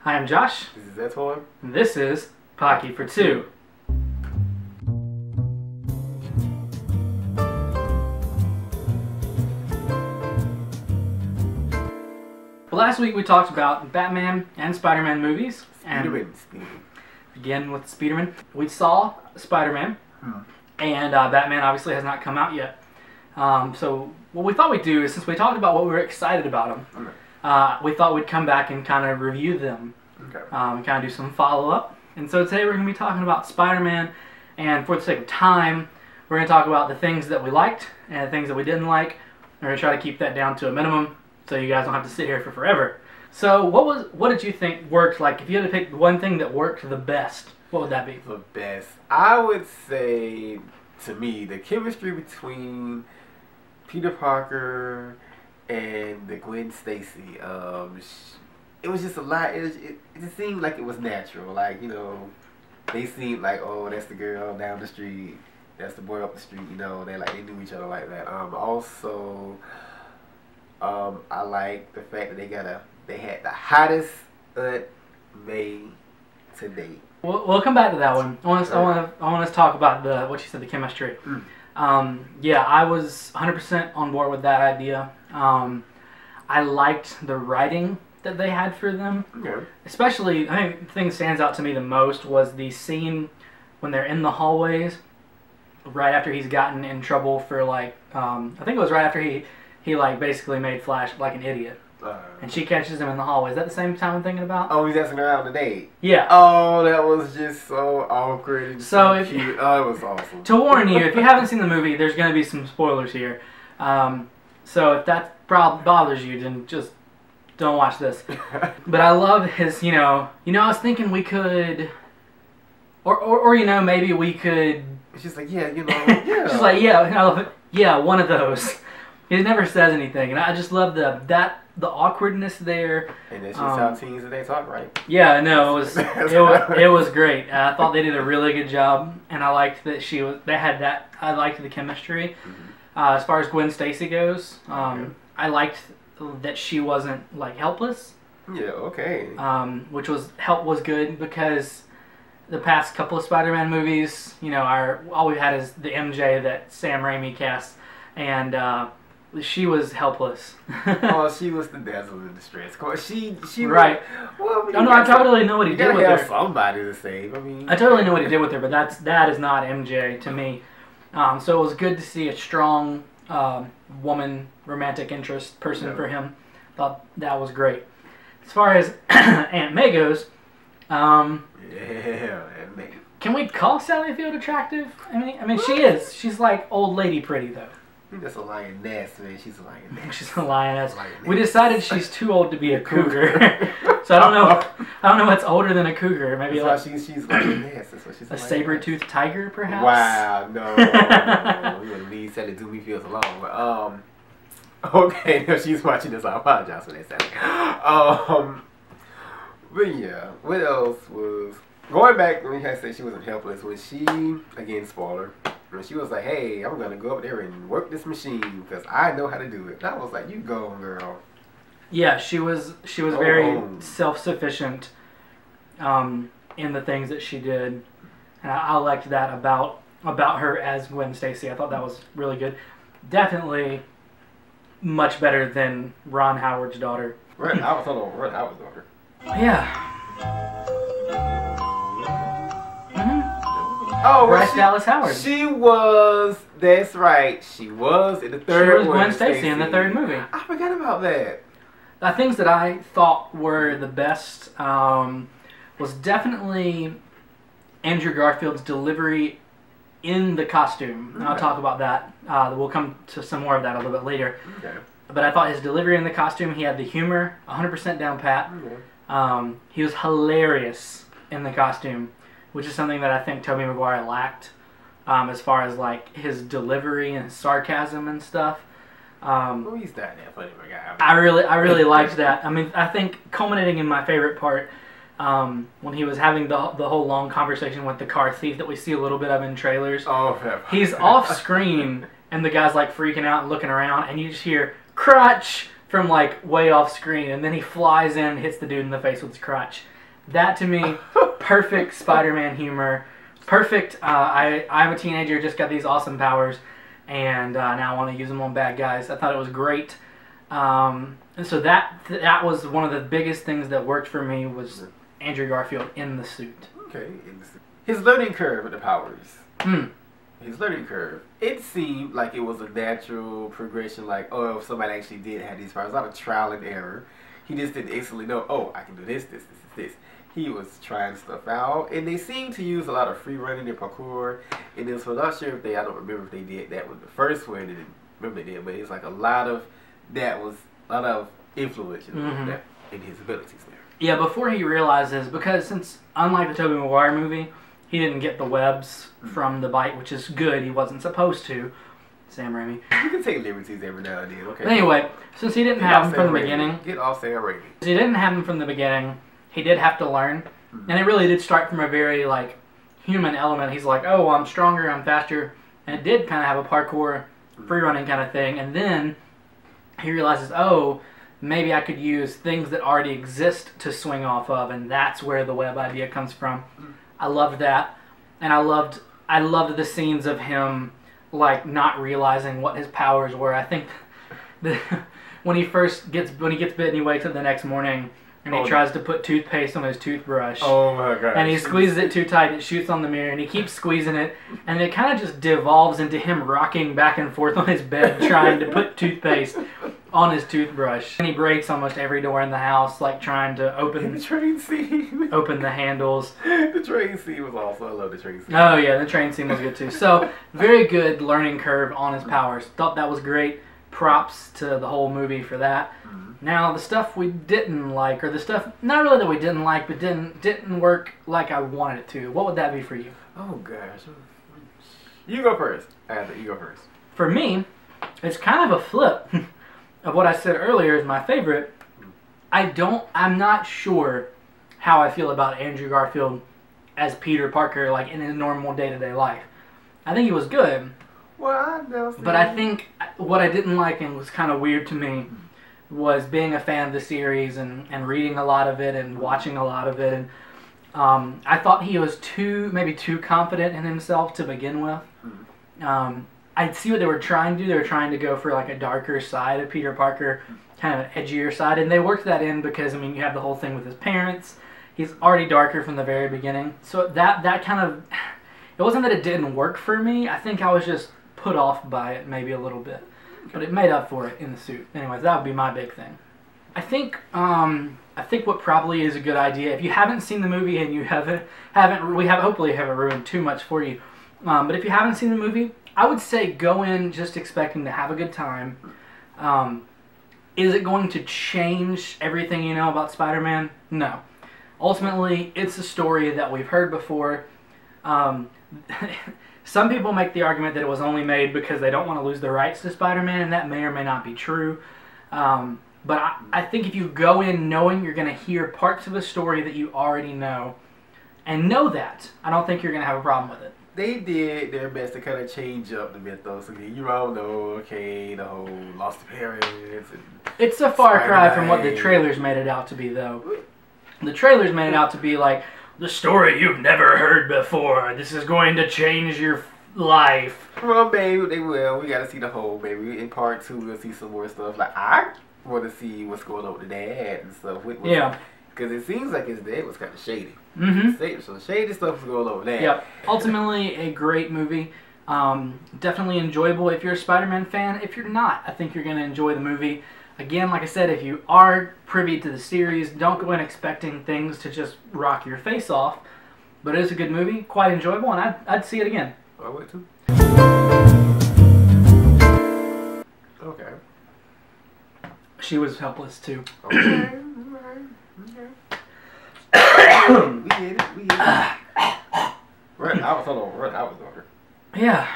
Hi, I'm Josh. This is S2E7. And this is Pocky for Two. Well, last week we talked about Batman and Spider-Man movies. Spiderman. Begin with Spiderman. We saw Spider-Man, and Batman obviously has not come out yet. So what we thought we'd do is, since we talked about what we were excited about them, we thought we'd come back and kind of review them. Kind of do some follow-up. And so today we're going to be talking about Spider-Man, and for the sake of time, we're going to talk about the things that we liked and the things that we didn't like. We're going to try to keep that down to a minimum so you guys don't have to sit here for forever. So what did you think worked? Like, if you had to pick one thing that worked the best, what would that be? The best. I would say, to me, the chemistry between Peter Parker and the Gwen Stacy. It was just a lot. It just seemed like it was natural. Like, you know, they seemed like, oh, that's the girl down the street, that's the boy up the street. You know, they knew each other like that. Also, I like the fact that they had the hottest Aunt May to date. We'll come back to that one. I want us to talk about what you said, the chemistry. Yeah, I was 100% on board with that idea. I liked the writing that they had for them. Especially, I think the thing that stands out to me the most was the scene when they're in the hallways, right after he's gotten in trouble for, like, I think it was right after he like basically made Flash like an idiot. And she catches him in the hallway. Is that the same time I'm thinking about? Oh, he's asking her out on a date. Yeah. Oh, that was just so awkward and so cute. Oh, it was awesome. To warn you, if you haven't seen the movie, there's going to be some spoilers here. So if that bothers you, then just don't watch this. But I love his, I was thinking we could, or maybe we could. It's just like, yeah, yeah. She's like, yeah, I love it. Yeah, one of those. He never says anything, and I just love the awkwardness there. And that's just how teens they talk, right? Yeah, no, it was great. I thought they did a really good job, and I liked that I liked the chemistry. As far as Gwen Stacy goes, I liked that she wasn't like helpless. Yeah, okay. Which was good, because the past couple of Spider-Man movies, all we've had is the MJ that Sam Raimi cast, and she was helpless. Oh, she was the damsel in distress. She right. Well, I totally know what he did with her. Somebody to save. I mean, I totally know what he did with her, but that is not MJ to me. So it was good to see a strong woman romantic interest person for him. Thought that was great. As far as Aunt May goes, yeah, Aunt May. Can we call Sally Field attractive? I mean, she is. She's like old lady pretty though. I think that's a lioness, man. She's a lioness. She's a lioness. We decided she's too old to be a cougar. So I don't know what's older than a cougar. Maybe that's why she's lioness. That's what she's a saber-toothed tiger, perhaps. Wow, no. We would leave Sally do me feels alone. But okay, if she's watching this, I apologize for that, Sally. But yeah, what else was going back when I said she wasn't helpless? When she, again, spoiler. She was like, hey, I'm going to go up there and work this machine because I know how to do it. And I was like, you go, girl. Yeah, she was very self-sufficient in the things that she did. And I liked that about her as Gwen Stacy. I thought that was really good. Definitely much better than Ron Howard's daughter. Ron Howard's daughter. Yeah. Oh, Bryce Dallas Howard. She was. That's right. She was in the third. She was Gwen Stacy in the third movie. I forgot about that. The things that I thought were the best was definitely Andrew Garfield's delivery in the costume. And I'll talk about that. We'll come to some more of that a little bit later. Okay. But I thought his delivery in the costume, he had the humor 100% down pat. He was hilarious in the costume, which is something that I think Tobey Maguire lacked, as far as like his delivery and sarcasm and stuff. He's not that funny, my guy. I really liked that. I mean, I think culminating in my favorite part, when he was having the whole long conversation with the car thief that we see a little bit of in trailers. Oh, he's off screen and the guy's like freaking out and looking around, and you just hear crotch from like way off screen, and then he flies in and hits the dude in the face with his crotch. That to me, perfect Spider-Man humor. Perfect. I'm a teenager, just got these awesome powers, and now I want to use them on bad guys. I thought it was great. And so that was one of the biggest things that worked for me was Andrew Garfield in the suit. Okay. His learning curve with the powers. His learning curve. It seemed like it was a natural progression. Like, oh, if somebody actually did have these powers, not a trial and error. He just didn't instantly know, oh, I can do this. He was trying stuff out, and they seemed to use a lot of free running and parkour. And this, I'm not sure if I don't remember if they did that with the first one. I didn't remember they did, but it's like a lot of influence in his abilities there. Yeah, before he realizes, because since unlike the Tobey Maguire movie, he didn't get the webs from the bite, which is good. He wasn't supposed to. Sam Raimi. You can take liberties every now and then. Okay. But anyway, since he didn't have them from the beginning, get off Sam Raimi. Since he didn't have them from the beginning, he did have to learn, and it really did start from a very like human element. He's like, oh, I'm stronger, I'm faster, and it did kind of have a parkour, free running kind of thing. And then he realizes, oh, maybe I could use things that already exist to swing off of, and that's where the web idea comes from. I loved that, and I loved the scenes of him like not realizing what his powers were. I think when he gets bit and he wakes up the next morning and he tries to put toothpaste on his toothbrush. Oh my god! And he squeezes it too tight, it shoots on the mirror, and he keeps squeezing it, and it kind of just devolves into him rocking back and forth on his bed trying to put toothpaste on his toothbrush. And he breaks almost every door in the house, like trying to open the train scene. Open the handles. The train scene was also, I love the train scene. Oh yeah, the train scene was good too. So very good learning curve on his powers. Thought that was great. Props to the whole movie for that. Now the stuff we didn't like, or the stuff not really that we didn't like, but didn't work like I wanted it to. What would that be for you? Oh gosh, you go first. You go first. For me, it's kind of a flip of what I said earlier is my favorite. I'm not sure how I feel about Andrew Garfield as Peter Parker, like in his normal day-to-day life. I think he was good. But I think what I didn't like and was kind of weird to me was being a fan of the series and reading a lot of it and watching a lot of it. And I thought he was maybe too confident in himself to begin with. I see what they were trying to do. They were trying to go for like a darker side of Peter Parker, kind of an edgier side. And they worked that in because, I mean, you have the whole thing with his parents. He's already darker from the very beginning. So that kind of... It wasn't that it didn't work for me. I think I was just put off by it maybe a little bit. But it made up for it in the suit. Anyways, that would be my big thing. I think what probably is a good idea, if you haven't seen the movie and you hopefully haven't ruined too much for you, but if you haven't seen the movie, I would say go in just expecting to have a good time. Is it going to change everything you know about Spider-Man? No. Ultimately, it's a story that we've heard before. Some people make the argument that it was only made because they don't want to lose the rights to Spider-Man, and that may or may not be true. But I think if you go in knowing you're going to hear parts of a story that you already know, and know that, I don't think you're going to have a problem with it. They did their best to kind of change up the mythos. You all know, okay, the whole lost parents. And it's a far cry from what the trailers made it out to be, though. The trailers made it out to be like, the story you've never heard before. This is going to change your life. Well, maybe they will. We got to see the whole, maybe in part 2 we'll see some more stuff. Like, I want to see what's going on with the dad and stuff. Yeah. Because it seems like his dad was kind of shady. Mm-hmm. So shady stuff was going on with that. Yep. Ultimately, a great movie. Definitely enjoyable if you're a Spider-Man fan. If you're not, I think you're going to enjoy the movie. Again, like I said, if you are privy to the series, don't go in expecting things to just rock your face off. But it is a good movie, quite enjoyable, and I'd see it again. I would too. Okay. She was helpless too. Okay. We get it. Run hours, hold on. Run hours over. Yeah.